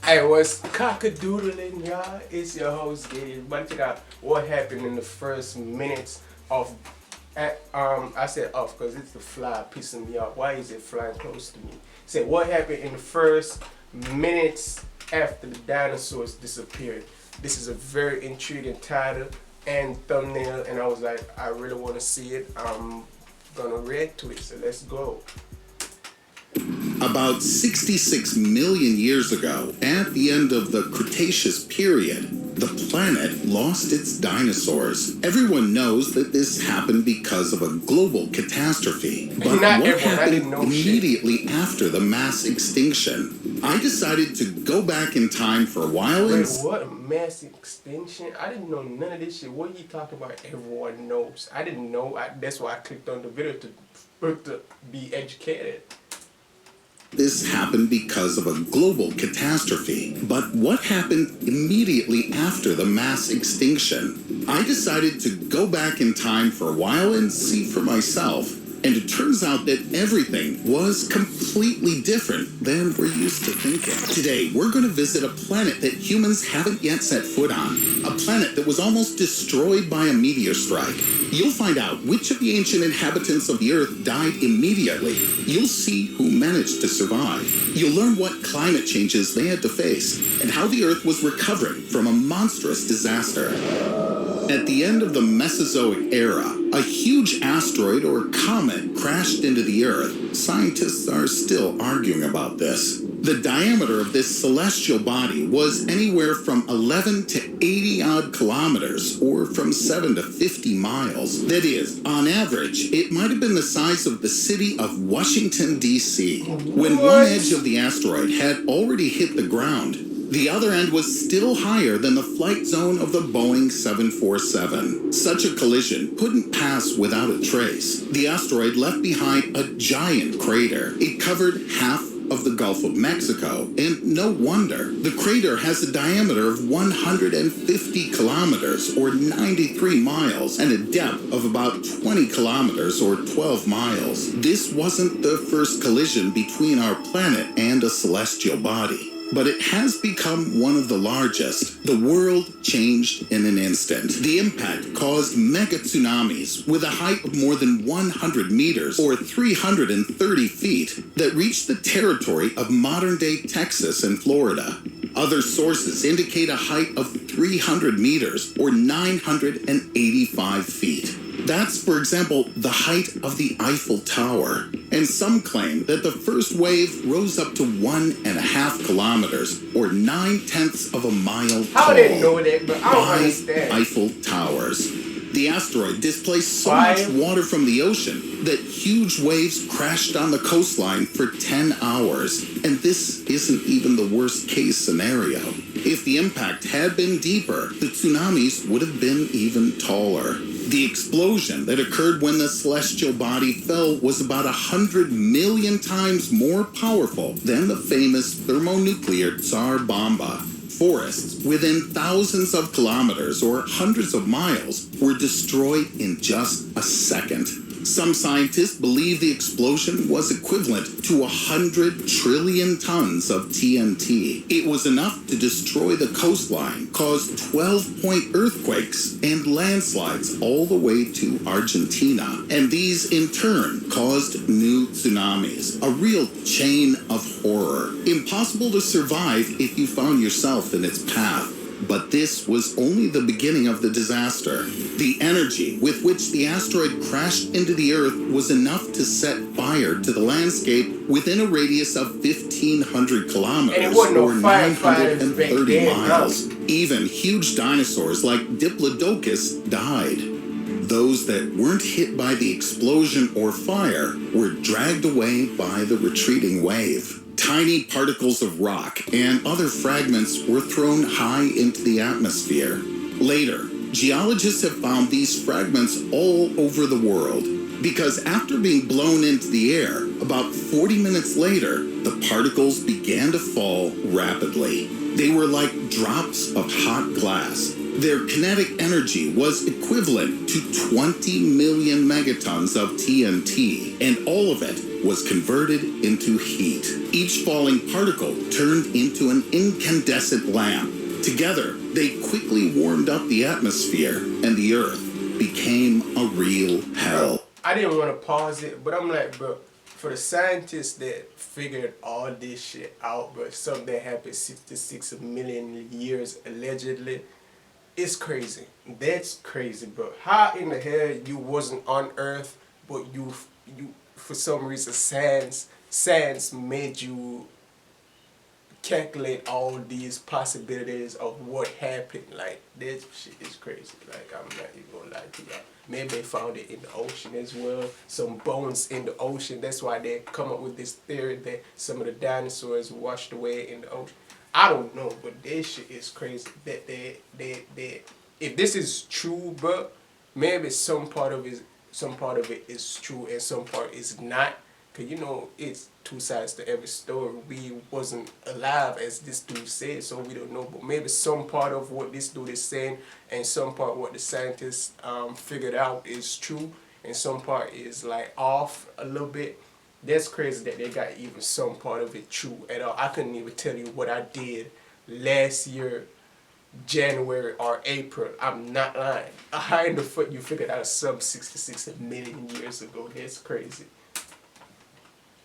Hey, what's cockadoodling, y'all? It's your host, Giddy. But check out what happened in the first minutes of. I said off because it's the fly pissing me off. Why is it flying close to me? Say what happened in the first minutes after the dinosaurs disappeared. This is a very intriguing title and thumbnail, and I was like, I really want to see it. I'm gonna react to it. So let's go. About 66 million years ago, at the end of the Cretaceous period, the planet lost its dinosaurs. Everyone knows that this happened because of a global catastrophe. But what happened immediately after the mass extinction? I decided to go back in time for a while and... Wait, what? Mass extinction? I didn't know none of this shit. What are you talking about? Everyone knows. I didn't know. That's why I clicked on the video to be educated. This happened because of a global catastrophe. But what happened immediately after the mass extinction? I decided to go back in time for a while and see for myself. And it turns out that everything was completely different than we're used to thinking. Today, we're going to visit a planet that humans haven't yet set foot on. A planet that was almost destroyed by a meteor strike. You'll find out which of the ancient inhabitants of the Earth died immediately. You'll see who managed to survive. You'll learn what climate changes they had to face and how the Earth was recovering from a monstrous disaster. At the end of the Mesozoic era, a huge asteroid or comet crashed into the Earth. Scientists are still arguing about this. The diameter of this celestial body was anywhere from 11 to 80 odd kilometers, or from 7 to 50 miles. That is, on average, it might have been the size of the city of Washington, D.C. When one edge of the asteroid had already hit the ground, the other end was still higher than the flight zone of the Boeing 747. Such a collision couldn't pass without a trace. The asteroid left behind a giant crater. It covered half of the Gulf of Mexico, and no wonder. The crater has a diameter of 150 kilometers, or 93 miles, and a depth of about 20 kilometers, or 12 miles. This wasn't the first collision between our planet and a celestial body, but it has become one of the largest. The world changed in an instant. The impact caused mega tsunamis with a height of more than 100 meters, or 330 feet, that reached the territory of modern-day Texas and Florida. Other sources indicate a height of 300 meters, or 985 feet. That's, for example, the height of the Eiffel Tower. And some claim that the first wave rose up to 1.5 kilometers, or 9/10 of a mile tall. I didn't know that, but I don't understand. Eiffel Towers. The asteroid displaced so much water from the ocean that huge waves crashed on the coastline for 10 hours. And this isn't even the worst case scenario. If the impact had been deeper, the tsunamis would have been even taller. The explosion that occurred when the celestial body fell was about 100 million times more powerful than the famous thermonuclear Tsar Bomba. Forests within thousands of kilometers or hundreds of miles were destroyed in just a second. Some scientists believe the explosion was equivalent to 100 trillion tons of TNT. It was enough to destroy the coastline, cause 12-point earthquakes and landslides all the way to Argentina. And these, in turn, caused new tsunamis, a real chain of horror. Impossible to survive if you found yourself in its path. But this was only the beginning of the disaster. The energy with which the asteroid crashed into the Earth was enough to set fire to the landscape within a radius of 1,500 kilometers, or 930 miles. Even huge dinosaurs like Diplodocus died. Those that weren't hit by the explosion or fire were dragged away by the retreating wave. Tiny particles of rock and other fragments were thrown high into the atmosphere. Later, geologists have found these fragments all over the world because after being blown into the air, about 40 minutes later, the particles began to fall rapidly. They were like drops of hot glass. Their kinetic energy was equivalent to 20 million megatons of TNT, and all of it was converted into heat. Each falling particle turned into an incandescent lamp. Together, they quickly warmed up the atmosphere, and the Earth became a real hell. I didn't want to pause it, but I'm like, bro, for the scientists that figured all this shit out, but something that happened 66 million years allegedly, it's crazy. That's crazy, bro. How in the hell you wasn't on Earth, but you for some reason science made you calculate all these possibilities of what happened. Like, that shit is crazy. Like, I'm not even gonna lie to y'all. Maybe they found it in the ocean as well. Some bones in the ocean. That's why they come up with this theory that some of the dinosaurs washed away in the ocean. I don't know, but this shit is crazy. That they if this is true, bro, maybe some part of it is true and some part is not. Cause you know it's two sides to every story. We wasn't alive as this dude said, so we don't know. But maybe some part of what this dude is saying and some part what the scientists figured out is true, and some part is like off a little bit. That's crazy that they got even some part of it true at all. I couldn't even tell you what I did last year, January or April. I'm not lying. How in the fuck you figured out some 66 million years ago? That's crazy.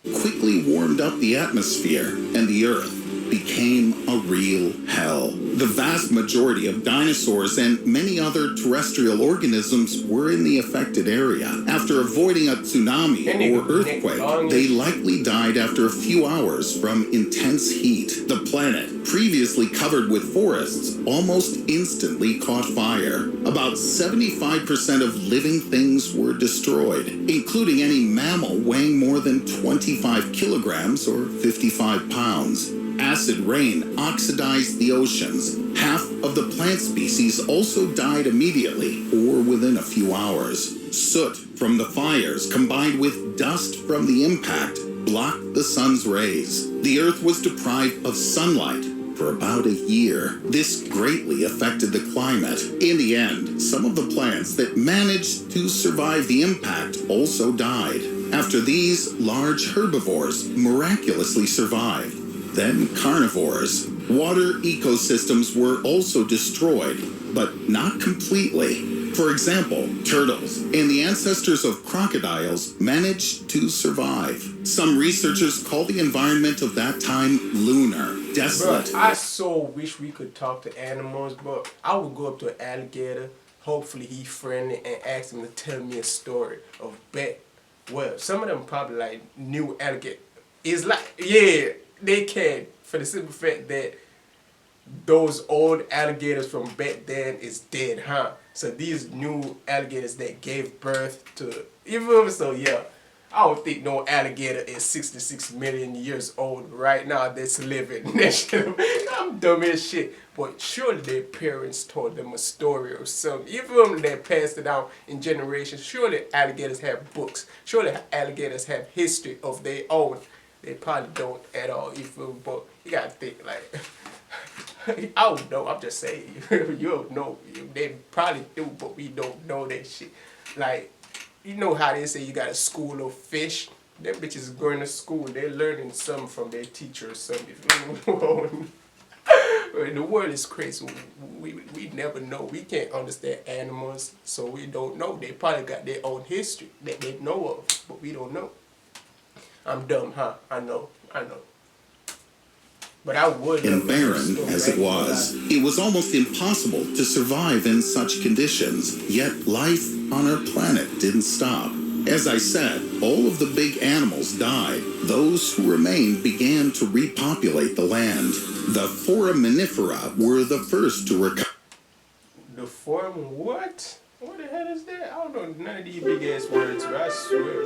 Quickly warmed up the atmosphere, and the Earth became a real hell. The vast majority of dinosaurs and many other terrestrial organisms were in the affected area. After avoiding a tsunami or earthquake, they likely died after a few hours from intense heat. The planet, previously covered with forests, almost instantly caught fire. About 75% of living things were destroyed, including any mammal weighing more than 25 kilograms or 55 pounds. Acid rain oxidized the oceans. Half of the plant species also died immediately or within a few hours. Soot from the fires combined with dust from the impact blocked the sun's rays. The Earth was deprived of sunlight for about a year. This greatly affected the climate. In the end, some of the plants that managed to survive the impact also died. After these, large herbivores miraculously survived. Then carnivores. Water ecosystems were also destroyed, but not completely. For example, turtles and the ancestors of crocodiles managed to survive. Some researchers call the environment of that time lunar, desolate. Bro, I so wish we could talk to animals, but I would go up to an alligator, hopefully he's friendly, and ask him to tell me a story of bet. Well, some of them probably like new alligator. It's like, yeah, they can, for the simple fact that those old alligators from back then is dead, huh? So these new alligators that gave birth to, even so, yeah, I don't think no alligator is 66 million years old right now that's living. I'm dumb as shit. But surely their parents told them a story or something. Even they passed it down in generations. Surely alligators have books. Surely alligators have history of their own. They probably don't at all. But you gotta think like, I don't know. I'm just saying. You don't know. They probably do, but we don't know that shit. Like, you know how they say you got a school of fish? Them bitches going to school. They're learning something from their teacher or something. The world is crazy. We never know. We can't understand animals, so we don't know. They probably got their own history that they know of, but we don't know. I'm dumb, huh? I know. But I would. And barren as it was almost impossible to survive in such conditions. Yet life on our planet didn't stop. As I said, all of the big animals died. Those who remained began to repopulate the land. The foraminifera were the first to recover. The forum what? What the hell is that? I don't know none of these big ass words, but I swear.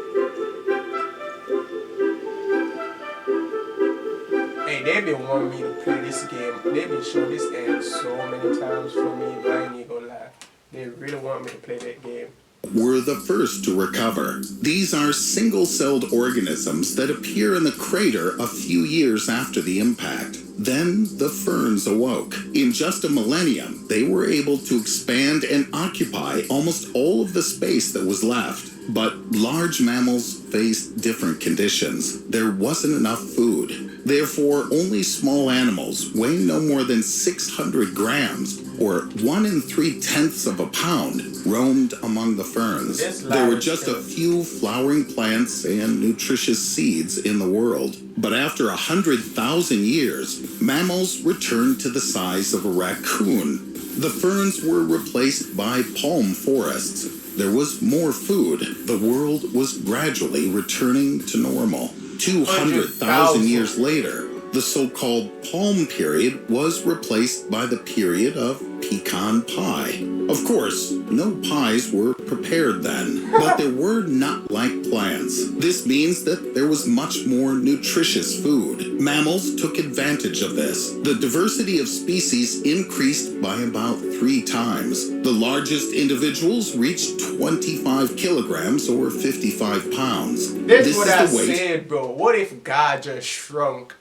Hey, they've been wanting me to play this game. They've been showing this game so many times for me, but I ain't even gonna lie. They really want me to play that game. Were the first to recover. These are single-celled organisms that appear in the crater a few years after the impact. Then the ferns awoke. In just a millennium, they were able to expand and occupy almost all of the space that was left. But large mammals faced different conditions. There wasn't enough food. Therefore, only small animals weighing no more than 600 grams, or 1 3/10 of a pound, roamed among the ferns. There were just a few flowering plants and nutritious seeds in the world. But after 100,000 years, mammals returned to the size of a raccoon. The ferns were replaced by palm forests. There was more food. The world was gradually returning to normal. 200,000 years later, the so-called palm period was replaced by the period of pecan pie. Of course, no pies were prepared then, but there were nut-like plants. This means that there was much more nutritious food. Mammals took advantage of this. The diversity of species increased by about 3 times. The largest individuals reached 25 kilograms or 55 pounds. That's what I said, bro. What if God just shrunk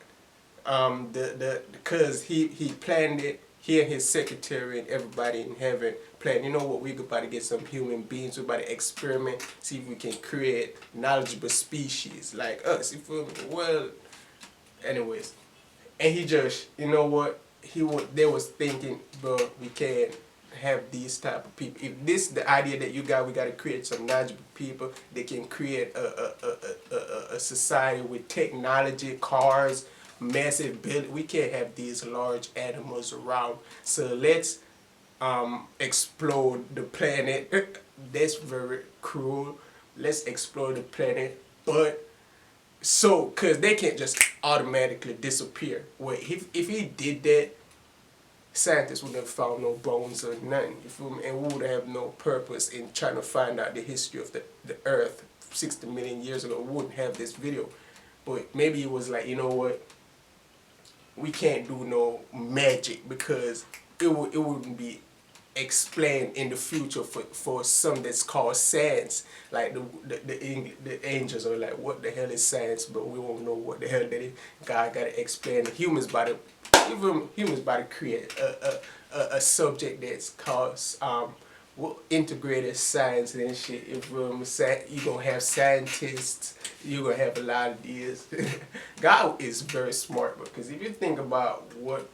because he planned it, he and his secretary and everybody in heaven planned, you know what, we're about to get some human beings, we're about to experiment, see if we can create knowledgeable species like us, you feel me? Well, anyways, and he just, you know what, they was thinking, bro, we can't have these type of people. If this the idea that you got, we got to create some knowledgeable people that can create a society with technology, cars, massive building. We can't have these large animals around. So let's explode the planet. That's very cruel. Let's explode the planet, but so because they can't just automatically disappear. Well, if he did that, scientists wouldn't have found no bones or nothing, you feel me? And we would have no purpose in trying to find out the history of the earth 60 million years ago. We wouldn't have this video. But maybe it was like, you know what, we can't do no magic because it wouldn't be explained in the future for some that's called science. Like the angels are like, what the hell is science? But we won't know what the hell that is. God gotta explain the humans about to create a subject that's called integrated science and shit. If you're gonna have scientists, you're gonna have a lot of these. God is very smart, because if you think about what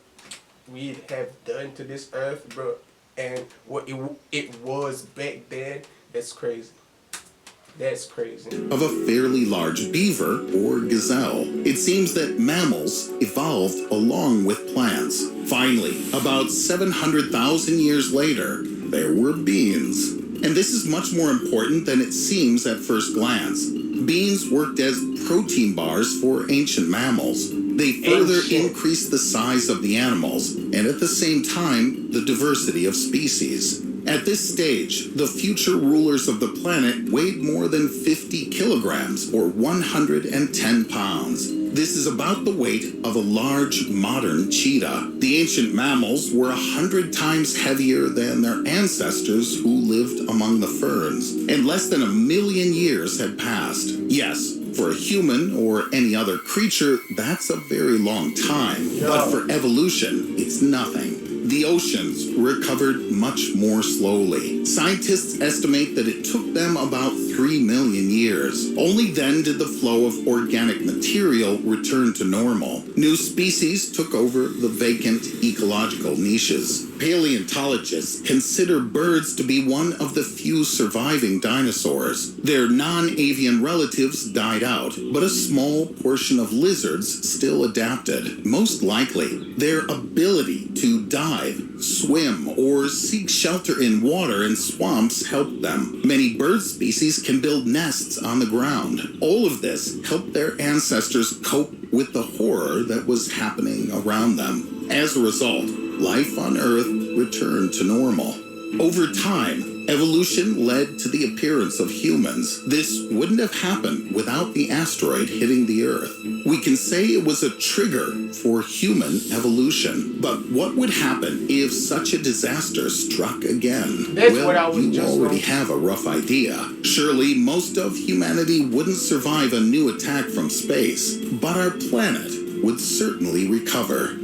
we have done to this earth, bro, and what it was back then, that's crazy. That's crazy. Of a fairly large beaver or gazelle. It seems that mammals evolved along with plants. Finally, about 700,000 years later, there were beans. And this is much more important than it seems at first glance. Beans worked as protein bars for ancient mammals. They further increased the size of the animals, and at the same time, the diversity of species. At this stage, the future rulers of the planet weighed more than 50 kilograms, or 110 pounds. This is about the weight of a large modern cheetah. The ancient mammals were 100 times heavier than their ancestors who lived among the ferns, and less than 1 million years had passed. Yes, for a human or any other creature, that's a very long time. But for evolution, it's nothing. The oceans recovered much more slowly. Scientists estimate that it took them about 3 million years. Only then did the flow of organic material return to normal. New species took over the vacant ecological niches. Paleontologists consider birds to be one of the few surviving dinosaurs. Their non-avian relatives died out, but a small portion of lizards still adapted. Most likely, their ability to dive, swim, or seek shelter in water and swamps helped them. Many bird species can build nests on the ground. All of this helped their ancestors cope with the horror that was happening around them. As a result, life on Earth returned to normal. Over time, evolution led to the appearance of humans. This wouldn't have happened without the asteroid hitting the Earth. We can say it was a trigger for human evolution. But what would happen if such a disaster struck again? Well, you already have a rough idea. Surely most of humanity wouldn't survive a new attack from space, but our planet would certainly recover.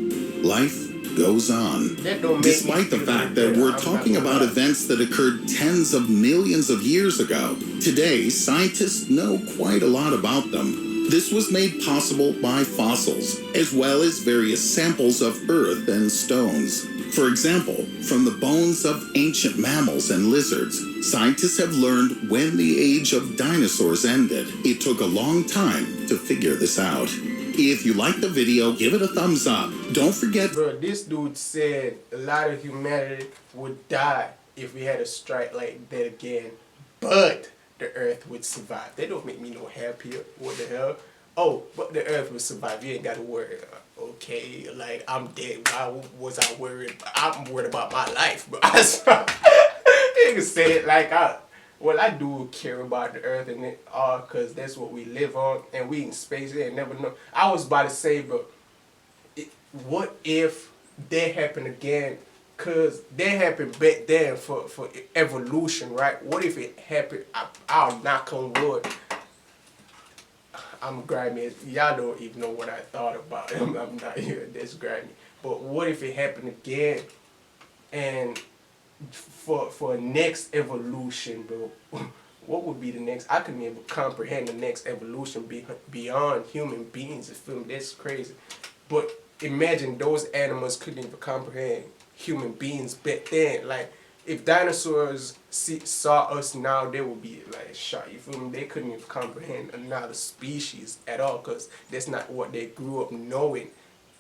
Life goes on. That don't make me Despite the feel fact better. that we're I'm talking not gonna about lie. events that occurred tens of millions of years ago, today scientists know quite a lot about them. This was made possible by fossils, as well as various samples of earth and stones. For example, from the bones of ancient mammals and lizards, scientists have learned when the age of dinosaurs ended. It took a long time to figure this out. If you like the video, give it a thumbs up. Don't forget... Bro, this dude said a lot of humanity would die if we had a strike like that again, but the earth would survive. That don't make me no happier. What the hell? Oh, but the earth would survive. You ain't got to worry. Okay, like, I'm dead. Why was I worried? I'm worried about my life, bro. You can say it like I do care about the earth and it all, because that's what we live on, and we in space and never know. I was about to say, bro, what if that happened again? Because that happened back then for evolution, right? What if it happened? I'll knock on wood. I'm grimy. Y'all don't even know what I thought about it. I'm not here. That's grimy. But what if it happened again? And for next evolution, bro, what would be the next? I couldn't even comprehend the next evolution beyond human beings. You feel me? That's crazy. But imagine those animals couldn't even comprehend human beings back then. Like, if dinosaurs saw us now, they would be like shocked. You feel me? They couldn't even comprehend another species at all, because that's not what they grew up knowing.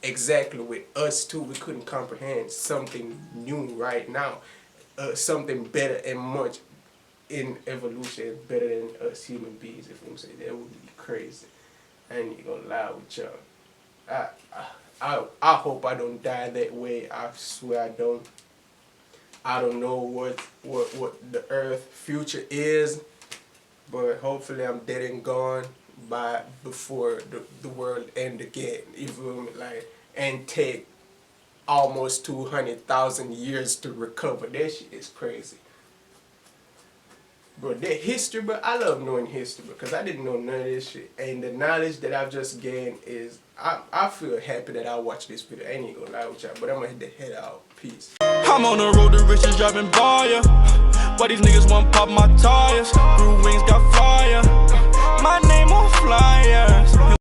Exactly with us too, we couldn't comprehend something new right now, something better and much in evolution better than us human beings. If I'm saying that would be crazy. I ain't even gonna lie with y'all. I hope I don't die that way. I swear I don't. I don't know what the Earth future is, but hopefully I'm dead and gone before the world end again. You feel me? Like, and take almost 200,000 years to recover. That shit is crazy. Bro, that history, but I love knowing history because I didn't know none of this shit. And the knowledge that I've just gained is, I feel happy that I watched this video. I ain't even gonna lie with y'all, but I'm gonna hit the head out. Peace. I'm on the road to riches driving by ya. Why these niggas want pop my tires? Grew wings, got fire. My name on flyers.